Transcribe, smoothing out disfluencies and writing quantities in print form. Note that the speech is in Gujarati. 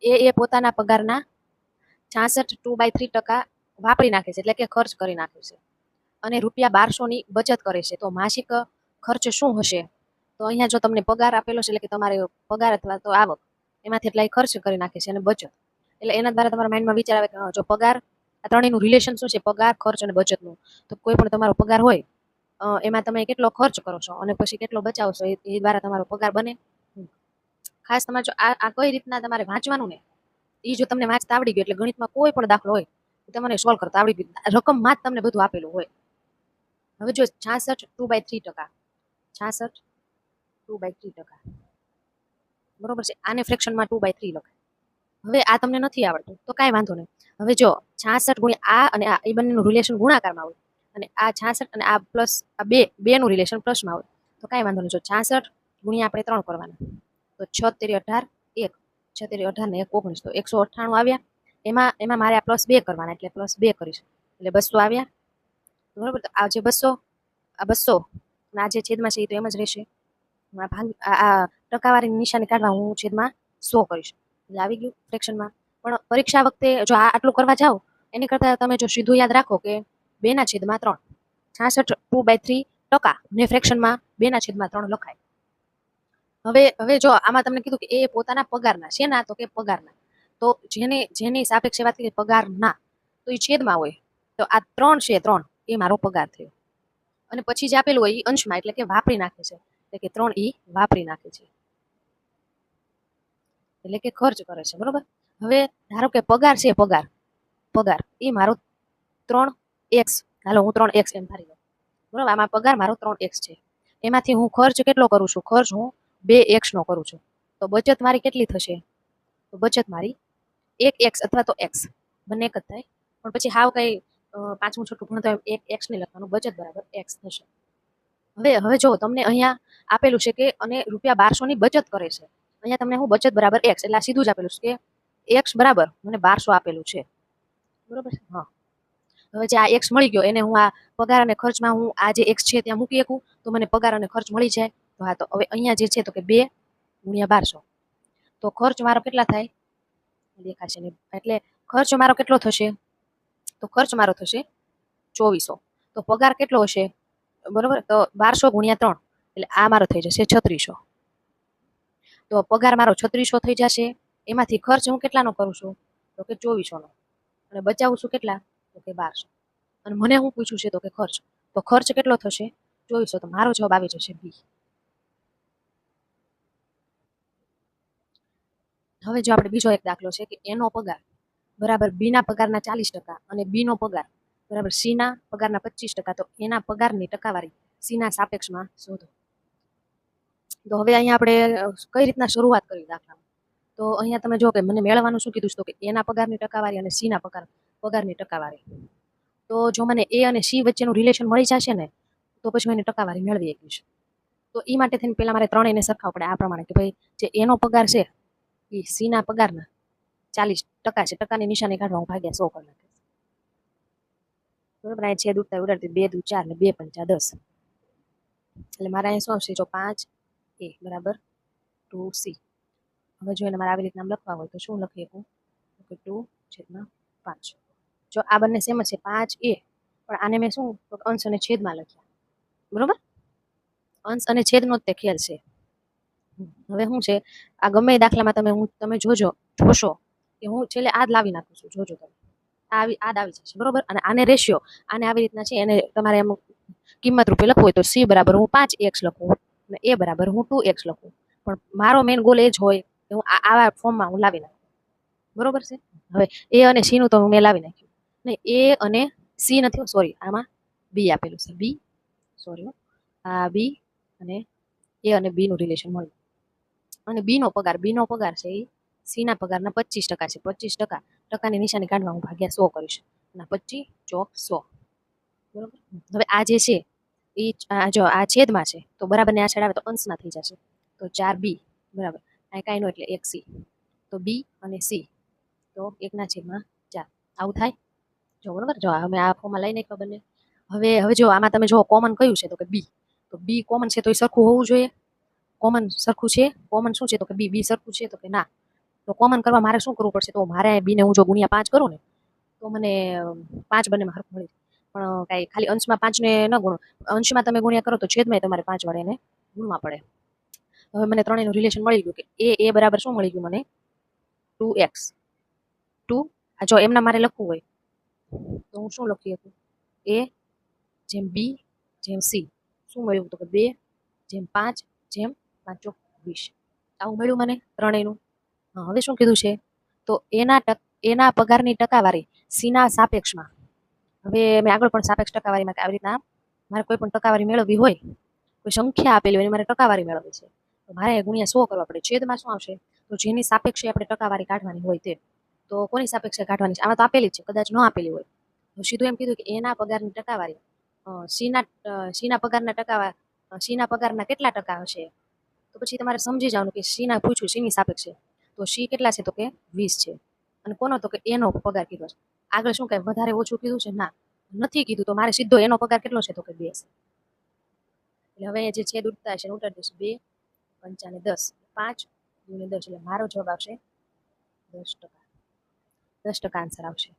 એ પોતાના પગારના 66/3% વાપરી નાખે છે, એટલે કે ખર્ચ કરી નાખે છે, અને ₹1200ની બચત કરે છે. તો માસિક ખર્ચ શું હશે? તો અહીંયા જો તમને પગાર આપેલો છે, એટલે કે તમારે પગાર અથવા તો આવક, એમાંથી એટલા ખર્ચ કરી નાખે છે અને બચત. એટલે એના દ્વારા તમારા માઇન્ડમાં વિચાર આવે કે જો પગાર, આ ત્રણેયનું રિલેશન શું છે? પગાર, ખર્ચ અને બચતનું. તો કોઈ પણ તમારો પગાર હોય, એમાં તમે કેટલો ખર્ચ કરો છો અને પછી કેટલો બચાવશો, એ દ્વારા તમારો પગાર બને. ખાસ તમારે જો આ કઈ રીતના તમારે વાંચવાનું ને, એ જો તમને વાંચતા આવડી ગયું, એટલે ગણિતમાં કોઈ પણ દાખલો હોય તમને સોલ્વ કરતા આવડી ગયું, રકમમાં જ તમને બધું આપેલું હોય. હવે જો 66/3%, 66/3%, બરોબર છે. આને ફ્રેક્શનમાં 2/3 લખાય. હવે આ તમને નથી આવડતું તો કાંઈ વાંધો નહીં. હવે જો 66 ગુણ્યા આ અને આ, એ બંનેનું રિલેશન ગુણાકારમાં હોય, અને આ 66 અને આ પ્લસ આ બેનું રિલેશન પ્લસમાં હોય, તો કાંઈ વાંધો નહીં. જો 66 ગુણ્યા આપણે 3 કરવાના, તો 6 તેરી 18, 1, 6 તેરી 18 ને 1 19, તો 198 આવ્યા. એમાં મારે આ +2 કરવાના, એટલે +2 કરીશ, એટલે 200 આવ્યા. બરોબર. તો આ જે 200, આ 200 અને આ જે છેદમાં છે એ તો એમ જ રહેશે. આ ટકાવારીની નિશાની કાઢવા હું છેદમાં 100 કરીશ, એટલે આવી ગયું ફ્રેક્શનમાં. પણ પરીક્ષા વખતે જો આટલું કરવા જાઓ, એની કરતાં તમે જો સીધું યાદ રાખો કે 2/3, 66 2/3% ને ફ્રેક્શનમાં 2/3 લખાય. હવે જો આમાં તમને કીધું કે એ પોતાના પગારના છે ના, તો કે પગારના, તો જેની સાપેક્ષે વાત કરીએ પગારના, તો એ છેદમાં હોય. તો આ 3 છે, 3 એ મારો પગાર થયો. અને પછી જે આપેલું હોય એ અંશમાં, એટલે કે વાપરી નાખે છે, એટલે કે 3 એ વાપરી નાખે છે, એટલે કે ખર્ચ કરે છે. બરોબર. હવે ધારો કે પગાર છે, પગાર એ મારો 3x, હાલો હું 3x એમ ધારી લઉં. બરોબર. આમાં પગાર મારો 3x છે, એમાંથી હું ખર્ચ કેટલો કરું છું? ખર્ચ હું 2x નો કરું છું. તો બચત મારી કેટલી થશે? તો બચત મારી 1x અથવા તો x, બંને એક જ થાય. પણ પછી હાવ કઈ પાંચમું છઠ્ઠું ભણતા હોય 1x નહીં લખવાનું, બચત બરાબર x થશે. હવે જો તમને અહીંયા આપેલું છે કે અને ₹1200ની બચત કરે છે, અહીંયા તમને હું બચત બરાબર x, એટલે સીધું જ આપેલું છે કે x બરાબર મને 1200 આપેલું છે. બરોબર. હા. હવે જે આ x મળી ગયો, એને હું આ પગાર અને ખર્ચમાં હું આ જે x છે ત્યાં મૂકી શકું, તો મને પગાર અને ખર્ચ મળી જાય. તો હા, તો હવે અહીંયા જે છે તો કે 2 ગુણ્યા 1200, તો ખર્ચ મારો કેટલા થાય? દેખાશે ને, એટલે ખર્ચ મારો કેટલો થશે? તો ખર્ચ મારો થશે 2400. તો પગાર કેટલો હશે? બરોબર. તો 1200 ગુણ્યા 3, એટલે આ મારો થઈ જશે 3600. તો પગાર મારો 3600 થઈ જશે. એમાંથી ખર્ચ હું કેટલાનો કરું છું? તો કે 2400 નો. અને બચાવું છું કેટલા? તો કે 1200. અને મને હું પૂછ્યું છે તો કે ખર્ચ, તો ખર્ચ કેટલો થશે? 2400. તો મારો જવાબ આવી જશે બી. હવે જો આપણે બીજો એક દાખલો છે કે એનો પગાર બરાબર બી ના પગારના 40% અને બી નો પગાર બરાબર સી ના પગારના 25%, તો એના પગારની ટકાવારી સી ના સાપેક્ષમાં શોધો. તો હવે અહીંયા આપણે કઈ રીતના શરૂઆત કરી દાખલામાં? તો અહીંયા તમે જો કે મને મેળવવાનું શું કીધું છે, તો કે એના પગારની ટકાવારી અને સી ના પગારની ટકાવારી. તો જો મને એ અને સી વચ્ચેનું રિલેશન મળી જશે ને, તો પછી હું એની ટકાવારી મેળવી શકીશ. તો એ માટે થઈને પહેલા મારે ત્રણેયને સરખાવવા પડે આ પ્રમાણે કે ભાઈ જે એનો પગાર છે એ સી ના પગારના 40% છે, ટકાની નિશાની કાઢવા હું ભાગ્યા 100 કરી નાખીશ. બરોબર. અહીંયા છેદ ઉડતા ઉડાડતી 2 દુ 4 ને 2 પંચા 10, એટલે મારે અહીંયા શું આવશે? જો 5a બરાબર 2c. હવે જો એને મારે આવી રીતના લખવા હોય તો શું લખી શકું? તો 2/5. જો આ બંને સેમ છે 5a, પણ આને મેં શું અંશ અને છેદમાં લખ્યા. બરોબર. અંશ અને છેદનો જ તે ખેલ છે. હવે શું છે, આ ગમે દાખલામાં તમે જોશો કે હું છેલ્લે આ જ લાવી નાખું છું. જોજો તમે આ આવી જશે. બરોબર. અને આને રેશિયો, આને આવી રીતના છે, એને તમારે એમ કિંમત રૂપે લખવું હોય તો સી બરાબર હું 5x લખું અને એ બરાબર હું 2x લખું. પણ મારો મેઇન ગોલ એ જ હોય કે હું આવા ફોર્મમાં હું લાવી નાખું. બરોબર છે. હવે એ અને સી નું તો મેં લાવી નાખ્યું નહીં, એ અને સી નથી, સોરી, આમાં બી આપેલું છે, બી, સોરી, આ બી અને એ અને બી નું રિલેશન મળ્યું. અને બી નો પગાર છે એ સી ના પગારના 25% છે. 25% ટકાની નિશાની કાઢવા હું ભાગ્યા 100 કરીશ. અને 25 ચોક 100. બરોબર. હવે આ જે છે એ જો આ છેદમાં છે તો બરાબર ને આ છેડ આવે તો અંશમાં થઈ જશે. તો 4b બરાબર, આ કાંઈ નો એટલે 1c. તો બી અને સી તો 1/4 આવું થાય. જો બરોબર. જો અમે આ ફોર્મમાં લઈ નાખ્યો બંને. હવે જો આમાં તમે જો કોમન કયું છે તો કે બી. તો બી કોમન છે તો એ સરખું હોવું જોઈએ. કોમન સરખું છે. કોમન શું છે તો કે બી સરખું છે તો કે ના. તો કોમન કરવા મારે શું કરવું પડશે? તો મારે બીને હું જો ગુણ્યા 5 કરું ને તો મને 5 બંનેમાં હરખું મળી જાય. પણ કાંઈ ખાલી અંશમાં 5ને ન ગુણો. અંશમાં તમે ગુણ્યા કરો તો છેદમાં તમારે 5 વડે એને ગુણવા પડે. હવે મને ત્રણેયનું રિલેશન મળી ગયું કે એ બરાબર શું મળી ગયું મને? 2x. 2 જો એમના મારે લખવું હોય તો હું શું લખી શકું? a જેમ b જેમ c. શું મળ્યું? તો કે 2 જેમ 5 જેમ 5 ચોક 20. આવું મળ્યું મને ત્રણેયનું. હવે શું કીધું છે? તો એના પગારની ટકાવારી સીના સાપેક્ષમાં. હવે મેં આગળ પણ સાપેક્ષ ટકાવારીમાં આવી રીતના મારે કોઈ પણ ટકાવારી મેળવવી હોય, કોઈ સંખ્યા આપેલી હોય મારે ટકાવારી મેળવવી છે, તો મારે ગુણ્યા 100 કરવા પડે. છેદમાં શું આવશે? તો જેની સાપેક્ષે આપણે ટકાવારી કાઢવાની હોય તે. તો કોની સાપેક્ષે કાઢવાની છે? આમાં તો આપેલી જ છે, કદાચ ન આપેલી હોય તો સીધું એમ કીધું કે એના પગારની ટકાવારી સીના પગારના કેટલા ટકા હશે? તો પછી તમારે સમજી જવાનું કે સીના પૂછ્યું સીની સાપેક્ષે, તો સી કેટલા છે? તો કે 20 છે. અને કોનો? તો કે એનો પગાર કીધો છે. આગળ શું કઈ વધારે ઓછું કીધું છે? ના, નથી કીધું. તો મારે સીધો એનો પગાર કેટલો છે? તો કે 2 છે. એટલે હવે જે છેદ ઉડતા છે ઉડાડી દઈશું. 2 પંચાને 10, 5 ગુણ્યા 10. એટલે મારો જવાબ આવશે 10%. 10% આન્સર આવશે.